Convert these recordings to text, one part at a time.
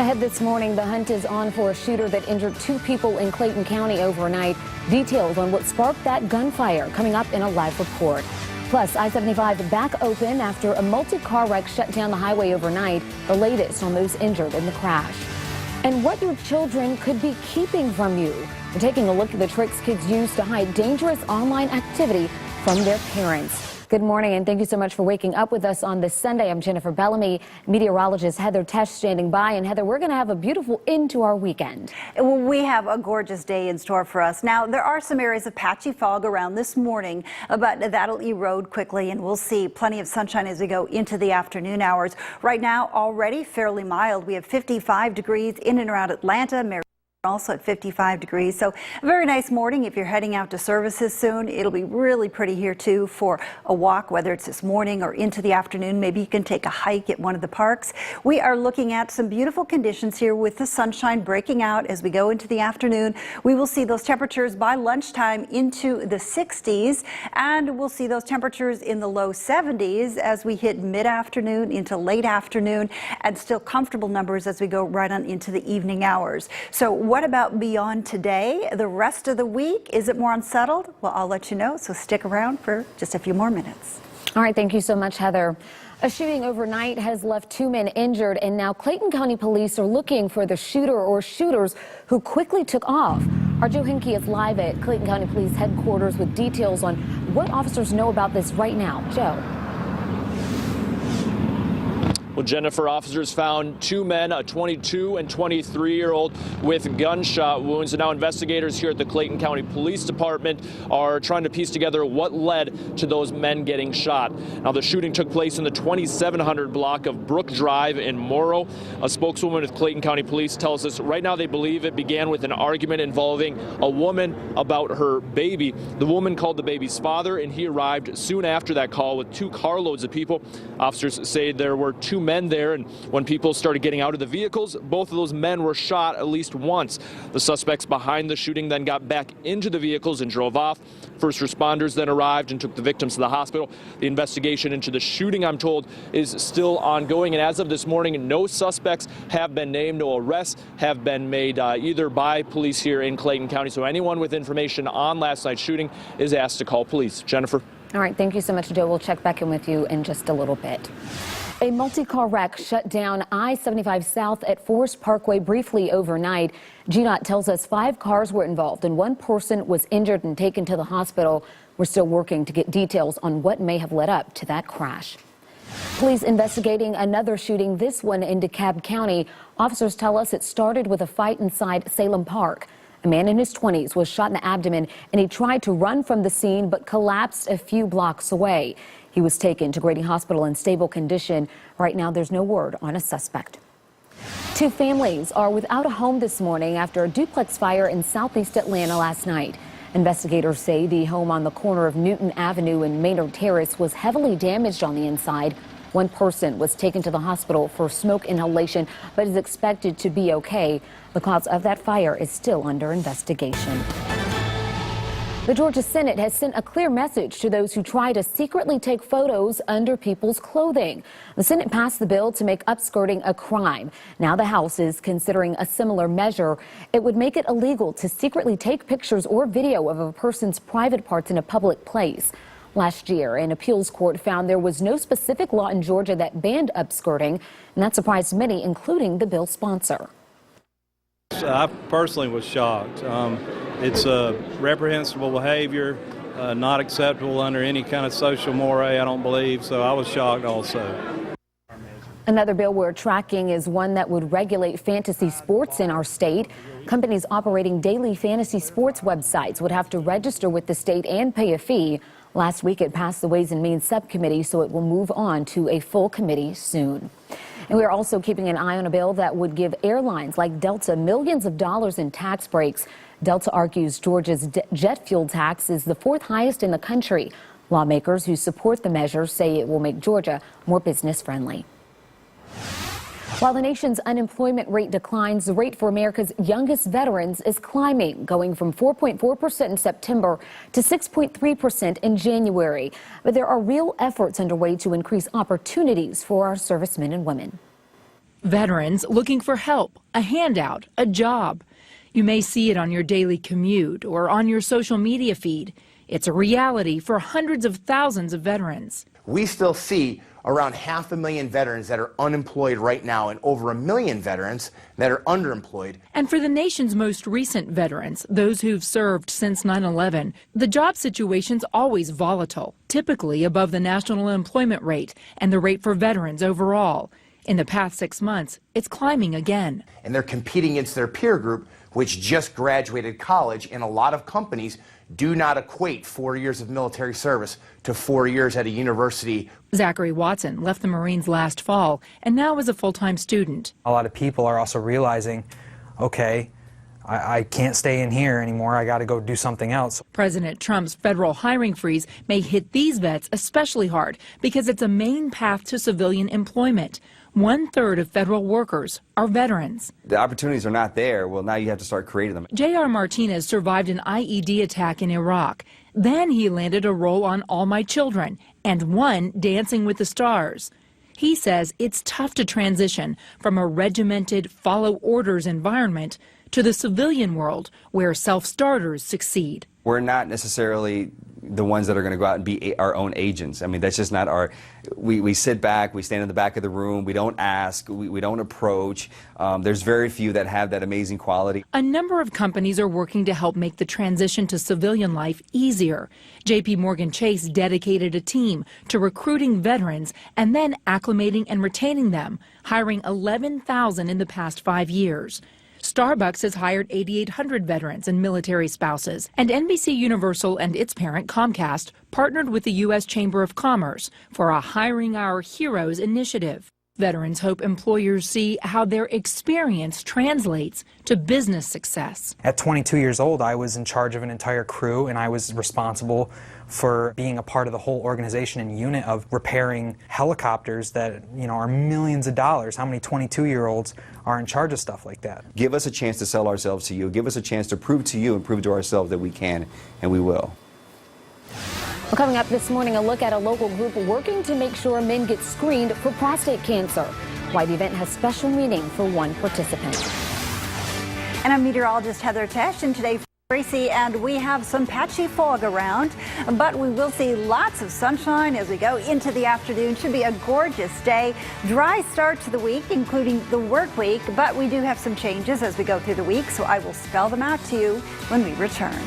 Ahead this morning, the hunt is on for a shooter that injured 2 people in Clayton County overnight. Details on what sparked that gunfire coming up in a live report. Plus, I-75 back open after a multi-car wreck shut down the highway overnight. The latest on those injured in the crash. And what your children could be keeping from you. We're taking a look at the tricks kids use to hide dangerous online activity from their parents. Good morning, and thank you so much for waking up with us on this Sunday. I'm Jennifer Bellamy, meteorologist Heather Tesh standing by. And Heather, we're going to have a beautiful end to our weekend. Well, we have a gorgeous day in store for us. Now, there are some areas of patchy fog around this morning, but that'll erode quickly, and we'll see plenty of sunshine as we go into the afternoon hours. Right now, already fairly mild. We have 55 degrees in and around Atlanta. Also at 55 degrees. So a very nice morning if you're heading out to services soon. It'll be really pretty here too for a walk, whether it's this morning or into the afternoon. Maybe you can take a hike at one of the parks. We are looking at some beautiful conditions here with the sunshine breaking out as we go into the afternoon. We will see those temperatures by lunchtime into the 60s, and we'll see those temperatures in the low 70s as we hit mid-afternoon into late afternoon, and still comfortable numbers as we go right on into the evening hours. So what about beyond today? The rest of the week, is it more unsettled? Well, I'll let you know, so stick around for just a few more minutes. All right, thank you so much, Heather. A shooting overnight has left 2 men injured, and now Clayton County police are looking for the shooter or shooters who quickly took off. Our Joe Hinkie is live at Clayton County Police headquarters with details on what officers know about this right now. Joe. Well, Jennifer, officers found 2 men, a 22 and 23-year-old with gunshot wounds. And now investigators here at the Clayton County Police Department are trying to piece together what led to those men getting shot. Now, the shooting took place in the 2700 block of Brook Drive in Morrow. A spokeswoman with Clayton County Police tells us right now they believe it began with an argument involving a woman about her baby. The woman called the baby's father, and he arrived soon after that call with 2 carloads of people. Officers say there were 2 men there, and when people started getting out of the vehicles, both of those men were shot at least once. The suspects behind the shooting then got back into the vehicles and drove off. First responders then arrived and took the victims to the hospital. The investigation into the shooting, I'm told, is still ongoing, and as of this morning, no suspects have been named. No arrests have been made either by police here in Clayton County. So anyone with information on last night's shooting is asked to call police. Jennifer. All right, thank you so much, Joe. We'll check back in with you in just a little bit. A multi-car wreck shut down I-75 South at Forest Parkway briefly overnight. GDOT tells us 5 cars were involved and 1 person was injured and taken to the hospital. We're still working to get details on what may have led up to that crash. Police investigating another shooting, this one in DeKalb County. Officers tell us it started with a fight inside Salem Park. A man in his 20s was shot in the abdomen, and he tried to run from the scene but collapsed a few blocks away. He was taken to Grady Hospital in stable condition. Right now, there's no word on a suspect. 2 families are without a home this morning after a duplex fire in southeast Atlanta last night. Investigators say the home on the corner of Newton Avenue and Maynard Terrace was heavily damaged on the inside. 1 person was taken to the hospital for smoke inhalation, but is expected to be okay. The cause of that fire is still under investigation. The Georgia Senate has sent a clear message to those who try to secretly take photos under people's clothing. The Senate passed the bill to make upskirting a crime. Now the House is considering a similar measure. It would make it illegal to secretly take pictures or video of a person's private parts in a public place. Last year, an appeals court found there was no specific law in Georgia that banned upskirting, and that surprised many, including the bill's sponsor. I personally was shocked. It's a reprehensible behavior, not acceptable under any kind of social moray, I don't believe, so I was shocked also. Another bill we're tracking is one that would regulate fantasy sports in our state. Companies operating daily fantasy sports websites would have to register with the state and pay a fee. Last week, it passed the Ways and Means subcommittee, so it will move on to a full committee soon. And we're also keeping an eye on a bill that would give airlines like Delta millions of dollars in tax breaks. Delta argues Georgia's jet fuel tax is the 4th highest in the country. Lawmakers who support the measure say it will make Georgia more business friendly. While the nation's unemployment rate declines, the rate for America's youngest veterans is climbing, going from 4.4% in September to 6.3% in January. But there are real efforts underway to increase opportunities for our servicemen and women. Veterans looking for help, a handout, a job. You may see it on your daily commute or on your social media feed. It's a reality for hundreds of thousands of veterans. We still see around 500,000 veterans that are unemployed right now and over 1 million veterans that are underemployed. And for the nation's most recent veterans, those who've served since 9/11, the job situation's always volatile, typically above the national employment rate and the rate for veterans overall. In the past 6 months, it's climbing again. And they're competing against their peer group, which just graduated college, and a lot of companies do not equate 4 years of military service to 4 years at a university. Zachary Watson left the Marines last fall and now is a full-time student. A lot of people are also realizing, okay, I can't stay in here anymore. I got to go do something else. President Trump's federal hiring freeze may hit these vets especially hard because it's a main path to civilian employment. 1/3 of federal workers are veterans. The opportunities are not there. Well, now you have to start creating them. J.R. Martinez survived an IED attack in Iraq. Then he landed a role on All My Children and one Dancing with the Stars. He says it's tough to transition from a regimented, follow orders environment to the civilian world where self-starters succeed. We're not necessarily the ones that are going to go out and be our own agents. I mean, that's just not our, we sit back, we stand in the back of the room, we don't ask, we don't approach. There's very few that have that amazing quality. A number of companies are working to help make the transition to civilian life easier. JP Morgan Chase dedicated a team to recruiting veterans and then acclimating and retaining them, hiring 11,000 in the past 5 years. Starbucks has hired 8,800 veterans and military spouses, and NBC Universal and its parent Comcast partnered with the U.S. Chamber of Commerce for a Hiring Our Heroes initiative. Veterans hope employers see how their experience translates to business success. At 22 years old, I was in charge of an entire crew, and I was responsible for being a part of the whole organization and unit of repairing helicopters that, are millions of dollars. How many 22-year-olds are in charge of stuff like that? Give us a chance to sell ourselves to you. Give us a chance to prove to you and prove to ourselves that we can, and we will. Well, coming up this morning, a look at a local group working to make sure men get screened for prostate cancer. Why the event has special meaning for one participant. And I'm meteorologist Heather Tesh, and today Tracy, and we have some patchy fog around, but we will see lots of sunshine as we go into the afternoon. Should be a gorgeous day. Dry start to the week, including the work week, but we do have some changes as we go through the week, so I will spell them out to you when we return.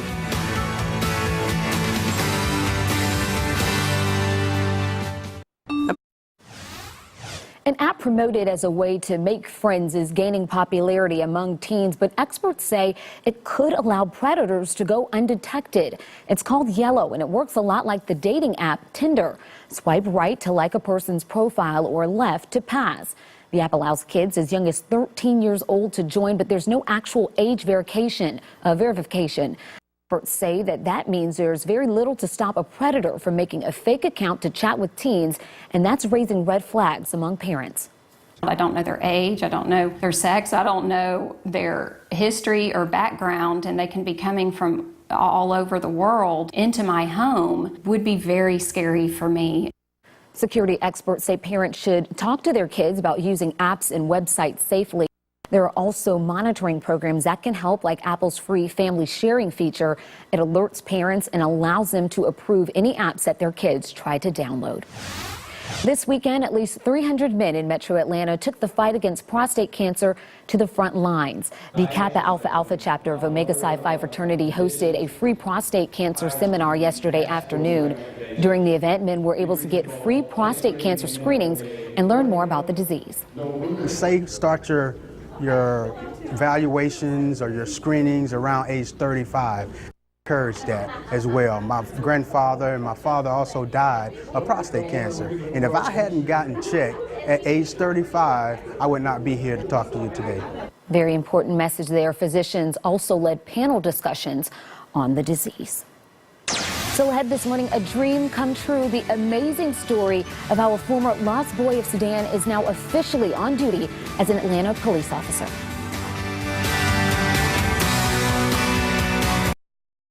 An app promoted as a way to make friends is gaining popularity among teens, but experts say it could allow predators to go undetected. It's called Yellow, and it works a lot like the dating app Tinder. Swipe right to like a person's profile or left to pass. The app allows kids as young as 13 years old to join, but there's no actual age verification. Experts say that means there's very little to stop a predator from making a fake account to chat with teens, and that's raising red flags among parents. I don't know their age, I don't know their sex, I don't know their history or background, and they can be coming from all over the world into my home. Would be very scary for me. Security experts say parents should talk to their kids about using apps and websites safely. There are also monitoring programs that can help, like Apple's free family sharing feature. It alerts parents and allows them to approve any apps that their kids try to download. This weekend, at least 300 men in Metro Atlanta took the fight against prostate cancer to the front lines. The Kappa Alpha Alpha chapter of Omega Psi Phi fraternity hosted a free prostate cancer seminar yesterday afternoon. During the event, men were able to get free prostate cancer screenings and learn more about the disease. Say start your evaluations or your screenings around age 35. Encourage that as well. My grandfather and my father also died of prostate cancer. And if I hadn't gotten checked at age 35, I would not be here to talk to you today. Very important message there. Physicians also led panel discussions on the disease. Still ahead this morning, a dream come true. The amazing story of how a former lost boy of Sudan is now officially on duty as an Atlanta police officer.